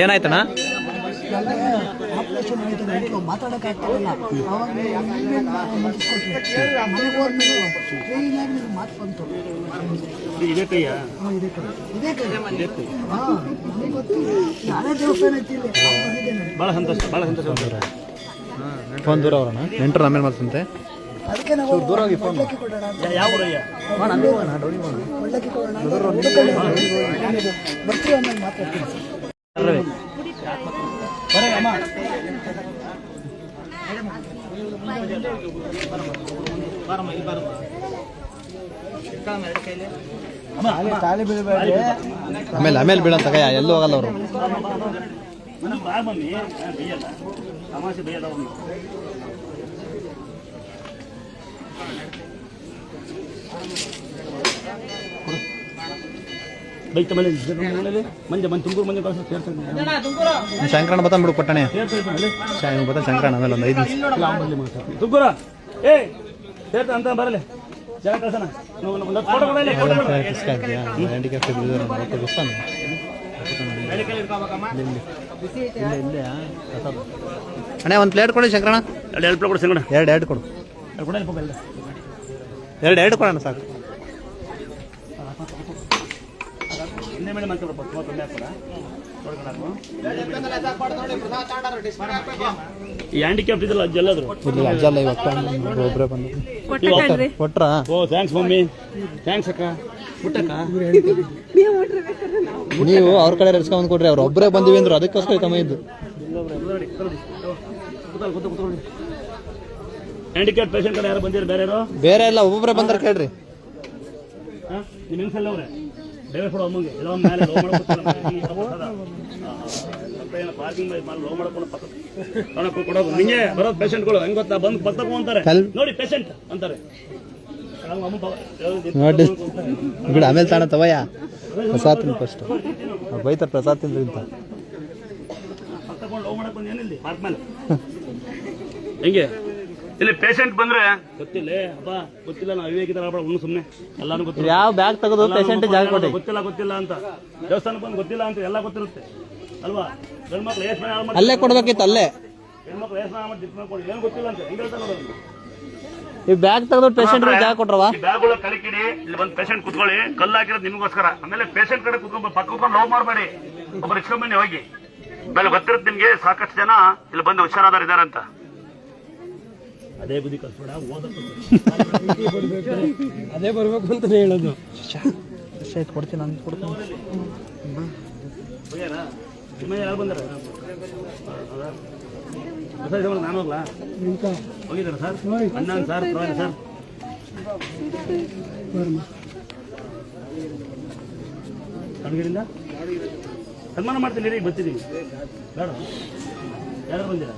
ಏನಾಯ್ತಣ್ಣ? Operation ಆಯ್ತು ಮಾತಾಡಕ್ಕೆ ಆಗ್ತಾರಲ್ಲ ಅವಾಗ ಮನೆಗೆ ಹೋದ್ಮೇಲೆ ಟ್ರೈನಾಗಿ ಮಾತು ಬಂತು. ಇದೇ ಕೈ ನನಗೆ ಗೊತ್ತು. ನಾನೇ ದೇವಸ್ಥಾನ ಐತಿಲ್ಲ. ಭಾಳ ಸಂತೋಷ, ಭಾಳ ಸಂತೋಷ. ಫೋನ್ ದೂರ ಅವರಣ್ಣ ನೆಂಟರು ಆಮೇಲೆ ಮಾಡ್ತಂತೆ. ಅದಕ್ಕೆ ನಾವು ದೂರ ಹೋಗಿ ಫೋನ್ ಯಾವ ಒಳ್ಳಕ್ಕೆ ಕೊಡೋಣ ಬರ್ತೀವಿ ಆಮೇಲೆ ಮಾತಾಡ್ತೀನಿ. ಆಮೇಲೆ ಬೀಳಂತ ಎಲ್ಲೂ ಹೋಗಲ್ಲ ಅವರು. ಶಂಕರಣ್ಣ ಬತ್ತ ಬಿಡು ಪಟ್ಟಣೆ ಬತ್ತ ಶಂಕರಣ್ಣ ಆಮೇಲೆ ಒಂದು 5 ನಿಮಿಷ ತುಗ್ಗುರ ಅಂತ ಬರಲಿ ಅಣ್ಣ ಒಂದು ಪ್ಲೇಟ್ ಕೊಡಿ ಶಂಕರಣ್ಣ. 2 ಪ್ಲೇಟ್ ಕೊಡಿ ಶಂಕರಣ್ಣ. 2 ಕೊಡು. 2 ಕೊಡೋಣ ಸಾಕು. ಹ್ಯಾಂಡಿಕ್ಯಾಪ್ ಇದಲ್ಲ ಅಜ್ಜೆಲ್ಲದ್ರು ಅಜ್ಜಲ್ಲ ಇವತ್ತು ಒಬ್ಬರೇ ಬಂದು ಕೊಟ್ರಾ? ಓ ಥ್ಯಾಂಕ್ಸ್ ಮಮ್ಮಿ, ಥ್ಯಾಂಕ್ಸ್ ಅಕ್ಕ. ನೀವು ಅವ್ರ ಕಡೆ ರೆಸ್ಕೊಂಡ್ ಕೊಡ್ರಿ, ಅವ್ರು ಒಬ್ಬರೇ ಬಂದಿವಿ ಅಂದ್ರು ಅದಕ್ಕೋಸ್ಕರ ತಮ್ಮ ಇದ್ದು. ಹ್ಯಾಂಡಿಕ್ಯಾಪ್ ಪೇಷಂಟ್ ಕಡೆ ಯಾರು ಬಂದಿರ? ಬೇರೆ ಎಲ್ಲ ಒಬ್ಬೊಬ್ಬರೇ ಬಂದಾರ ಕೇಳ್ರಿ. ನಿಮ್ಮ ಹೆಂಗ್ಸಲ್ಲ ಅವ್ರೆ ಡೈವರ್ ಕೊಡೋ ಅಮ್ಮಗೆ ಎಲ್ಲ ಮೇಲೆ ಲೋ ಮಾಡ್ಕೊಂಡು ಕೊಡೋದು ನಿಂಗೆ ಬರೋದು ಪೇಷಂಟ್ಗಳು ಹೆಂಗ್ ಗೊತ್ತಾ? ಬಂದು ಪತ್ತಕು ಅಂತಾರೆ, ನೋಡಿ ಪೇಷಂಟ್ ಅಂತಾರೆ. ನೋಡಿ ಆಮೇಲೆ ತಾಣ ತವಯ್ಯ ಪ್ರಸಾದ್ ತಿಂದು ಫಸ್ಟ್ ಬೈತಾರೆ ಪ್ರಸಾದ್ ತಿಂದ್ರೆ ಇಂತ ಪತ್ತಕೊಂಡು ಲೋ ಮಾಡಕ್ ಬಂದು ಏನಿಲ್ಲ ಪಾರ್ಕ್ ಮೇಲೆ ಹೆಂಗೆ ಇಲ್ಲಿ ಪೇಷಂಟ್ ಬಂದ್ರೆ ಗೊತ್ತಿಲ್ಲ ಅಪ್ಪ ಗೊತ್ತಿಲ್ಲ ನಾವು ವಿವೇಕಿತರ ಸುಮ್ಮನೆ ಎಲ್ಲಾನು ಗೊತ್ತಿಲ್ಲ. ಯಾವ ಬ್ಯಾಗ್ ತೆಗೆದು ಪೇಷಂಟ್ ಜಾಗ ಕೊಡಿ ಗೊತ್ತಿಲ್ಲ ಅಂತ ದೇವಸ್ಥಾನಕ್ಕೆ ಬಂದು ಗೊತ್ತಿಲ್ಲ ಅಂತ ಎಲ್ಲ ಗೊತ್ತಿರುತ್ತೆ ಅಲ್ವಾ? ಗಂಡ್ಮಕ್ಳು ಅಲ್ಲೇ ಕೊಡ್ಬೇಕಿತ್ತು, ಅಲ್ಲೇ ಹೆಣ್ಮಕ್ಳು ಏನು ಗೊತ್ತಿಲ್ಲ ಅಂತ ಹೆಂಗ್ ಹೇಳ್ತಾ ನೋಡೋದು. ಈ ಬ್ಯಾಗ್ ತೆಗೆದು ಪೇಷಂಟ್ ಜಾಗ ಕೊಟ್ರವ ಬ್ಯಾಗ್ಗಳ ಕಲಿಕಿಡಿ. ಇಲ್ಲಿ ಬಂದು ಪೇಷಂಟ್ ಕುತ್ಕೊಳ್ಳಿ, ಕಲ್ಲು ಹಾಕಿರೋದು ನಿಮಗೋಸ್ಕರ. ಆಮೇಲೆ ಪೇಷಂಟ್ ಕಡೆ ಕುತ್ಕೊಂಡು ಪಕ್ಕ ಕುತ್ಕೊಂಡು ಲವ್ ಮಾಡಬೇಡಿ, ಒಬ್ಬರು ಇಸ್ಕೊಂಬನ್ನಿ ಹೋಗಿ. ಆಮೇಲೆ ಗೊತ್ತಿರುತ್ತೆ ನಿಮ್ಗೆ ಸಾಕಷ್ಟು ಜನ ಇಲ್ಲಿ ಬಂದು ಹುಷಾರಾದಾರ ಇದಾರೆ ಅಂತ. ಅದೇ ಬುದ್ಧಿ ಕಲ್ಸ್ಬೇಡ, ಅದೇ ಬರ್ಬೇಕು ಅಂತ ಹೇಳೋದು. ಕೊಡ್ತೀನಿ ನಾನು ಕೊಡ್ತೀನಿ. ಯಾರು ಬಂದಾರ? ನಾನು ಹೋಗ್ಲಾ? ಹೋಗಿದ್ದಾರ ಸರ್? ಅನ್ನ ಸರ್ ಪರವಾಗಿಲ್ಲ ಸರ್. ಅಡುಗೆರಿಂದ ಸನ್ಮಾನ ಮಾಡ್ತೀನಿ, ಈಗ ಬರ್ತಿದ್ದೀವಿ ಬೇಡ ಯಾರು ಬಂದಿರ?